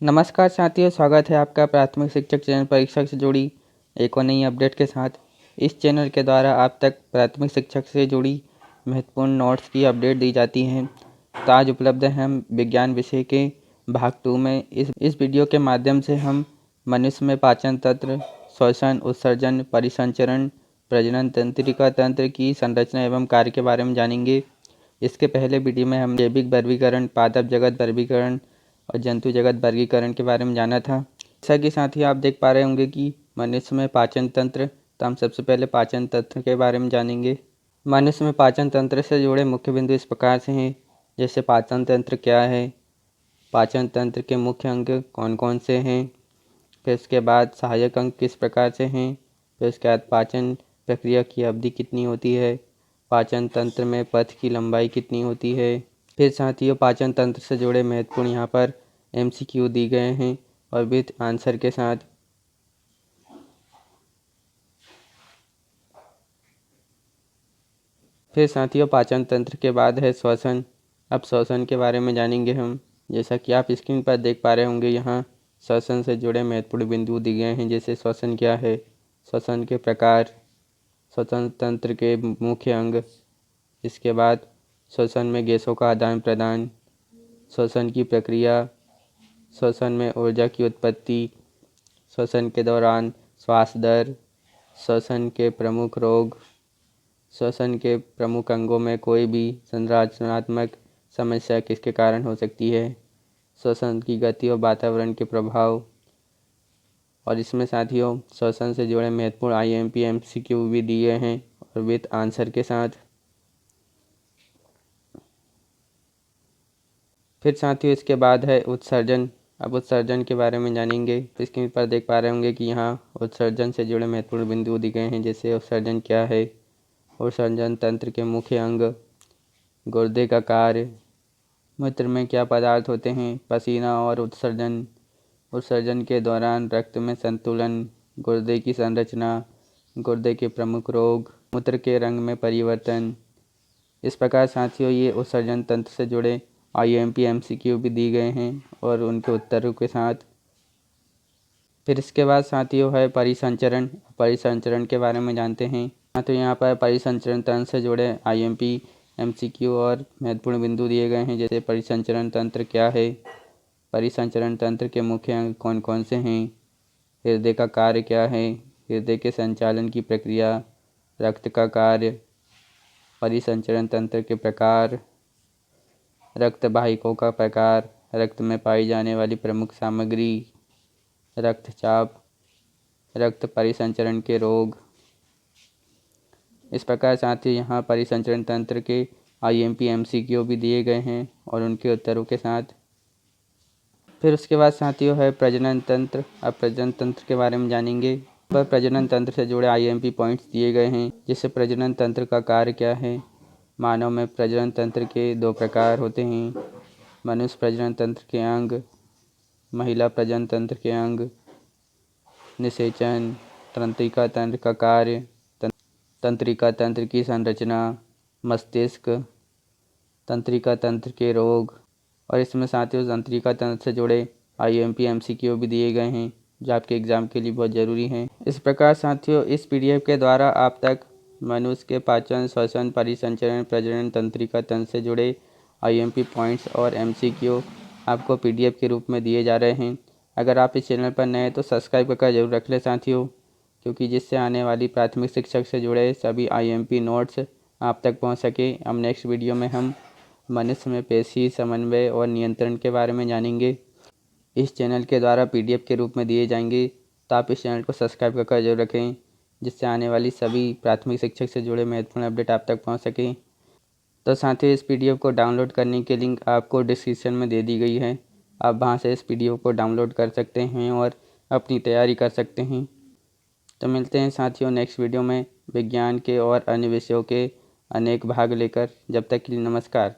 नमस्कार साथियों, स्वागत है आपका प्राथमिक शिक्षक चयन परीक्षा से जुड़ी एक और नई अपडेट के साथ। इस चैनल के द्वारा आप तक प्राथमिक शिक्षक से जुड़ी महत्वपूर्ण नोट्स की अपडेट दी जाती हैं। तो आज उपलब्ध हैं हम विज्ञान विषय के भाग 2 में। इस वीडियो के माध्यम से हम मनुष्य में पाचन तंत्र, श्वसन, उत्सर्जन, परिसंचरण, प्रजनन, तंत्रिका तंत्र की संरचना एवं कार्य के बारे में जानेंगे। इसके पहले वीडियो में हम जैविक वर्गीकरण, पादप जगत वर्गीकरण और जंतु जगत वर्गीकरण के बारे में जाना था। जैसा कि साथ ही आप देख पा रहे होंगे कि मनुष्य में पाचन तंत्र, तो हम सबसे पहले पाचन तंत्र के बारे में जानेंगे। मनुष्य में पाचन तंत्र से जुड़े मुख्य बिंदु इस प्रकार से हैं, जैसे पाचन तंत्र क्या है, पाचन तंत्र के मुख्य अंग कौन कौन से हैं, फिर उसके बाद सहायक अंग किस प्रकार से हैं, फिर उसके बाद पाचन प्रक्रिया की अवधि कितनी होती है, पाचन तंत्र में पथ की लंबाई कितनी होती है। फिर साथियों, पाचन तंत्र से जुड़े महत्वपूर्ण यहाँ पर MCQ दी गए हैं और विथ आंसर के साथ। फिर साथियों, पाचन तंत्र के बाद है श्वसन। अब श्वसन के बारे में जानेंगे हम। जैसा कि आप स्क्रीन पर देख पा रहे होंगे, यहाँ श्वसन से जुड़े महत्वपूर्ण बिंदु दिए गए हैं, जैसे श्वसन क्या है, श्वसन के प्रकार, श्वसन तंत्र के मुख्य अंग, इसके बाद श्वसन में गैसों का आदान प्रदान, श्वसन की प्रक्रिया, श्वसन में ऊर्जा की उत्पत्ति, श्वसन के दौरान श्वास दर, श्वसन के प्रमुख रोग, श्वसन के प्रमुख अंगों में कोई भी संरचनात्मक समस्या किसके कारण हो सकती है, श्वसन की गति और वातावरण के प्रभाव। और इसमें साथियों श्वसन से जुड़े महत्वपूर्ण IMP MCQ भी दिए हैं और विथ आंसर के साथ। फिर साथियों, इसके बाद है उत्सर्जन। अब उत्सर्जन के बारे में जानेंगे। स्क्रीन पर देख पा रहे होंगे कि यहाँ उत्सर्जन से जुड़े महत्वपूर्ण बिंदु दिए गए हैं, जैसे उत्सर्जन क्या है, उत्सर्जन तंत्र के मुख्य अंग, गुर्दे का कार्य, मूत्र में क्या पदार्थ होते हैं, पसीना और उत्सर्जन, उत्सर्जन के दौरान रक्त में संतुलन, गुर्दे की संरचना, गुर्दे के प्रमुख रोग, मूत्र के रंग में परिवर्तन। इस प्रकार साथियों ये उत्सर्जन तंत्र से जुड़े IMP MCQ भी दी गए हैं और उनके उत्तरों के साथ। फिर इसके बाद साथियों है परिसंचरण। परिसंचरण के बारे में जानते हैं। तो यहाँ पर परिसंचरण तंत्र से जुड़े IMP MCQ और महत्वपूर्ण बिंदु दिए गए हैं, जैसे परिसंचरण तंत्र क्या है, परिसंचरण तंत्र के मुख्य अंग कौन कौन से हैं, हृदय का कार्य क्या है, हृदय के संचालन की प्रक्रिया, रक्त का कार्य, परिसंचरण तंत्र के प्रकार, रक्त वाहिकाओं का प्रकार, रक्त में पाई जाने वाली प्रमुख सामग्री, रक्तचाप, रक्त परिसंचरण के रोग। इस प्रकार साथियों यहाँ परिसंचरण तंत्र के IMP MCQ भी दिए गए हैं और उनके उत्तरों के साथ। फिर उसके बाद साथियों है प्रजनन तंत्र। अब प्रजनन तंत्र के बारे में जानेंगे। पर प्रजनन तंत्र से जुड़े IMP पॉइंट्स दिए गए हैं, जिससे प्रजनन तंत्र का कार्य क्या है। मानव में प्रजनन तंत्र के 2 प्रकार होते हैं, मनुष्य प्रजनन तंत्र के अंग, महिला प्रजनन तंत्र के अंग, निषेचन, तंत्रिका तंत्र का कार्य, तंत्रिका तंत्र की संरचना, मस्तिष्क, तंत्रिका तंत्र के रोग। और इसमें साथियों तंत्रिका तंत्र से जुड़े IMP MCQ भी दिए गए हैं, जो आपके एग्ज़ाम के लिए बहुत ज़रूरी हैं। इस प्रकार साथियों इस PDF के द्वारा आप तक मनुष्य के पाचन, श्वसन, परिसंचरण, प्रजनन, तंत्रिका तंत्र से जुड़े IMP पॉइंट्स और MCQ आपको PDF के रूप में दिए जा रहे हैं। अगर आप इस चैनल पर नए हैं तो सब्सक्राइब कर जरूर रख लें साथियों, क्योंकि जिससे आने वाली प्राथमिक शिक्षक से जुड़े सभी IMP नोट्स आप तक पहुंच सके। अब नेक्स्ट वीडियो में हम मनुष्य में पेशी, समन्वय और नियंत्रण के बारे में जानेंगे। इस चैनल के द्वारा PDF के रूप में दिए जाएंगे, तो आप इस चैनल को सब्सक्राइब कर जरूर रखें, जिससे आने वाली सभी प्राथमिक शिक्षक से जुड़े महत्वपूर्ण अपडेट आप तक पहुंच सकें। तो साथियों इस PDF को डाउनलोड करने की लिंक आपको डिस्क्रिप्शन में दे दी गई है। आप वहां से इस PDF को डाउनलोड कर सकते हैं और अपनी तैयारी कर सकते हैं। तो मिलते हैं साथियों नेक्स्ट वीडियो में विज्ञान के और अन्य विषयों के अनेक भाग लेकर। जब तक के लिए नमस्कार।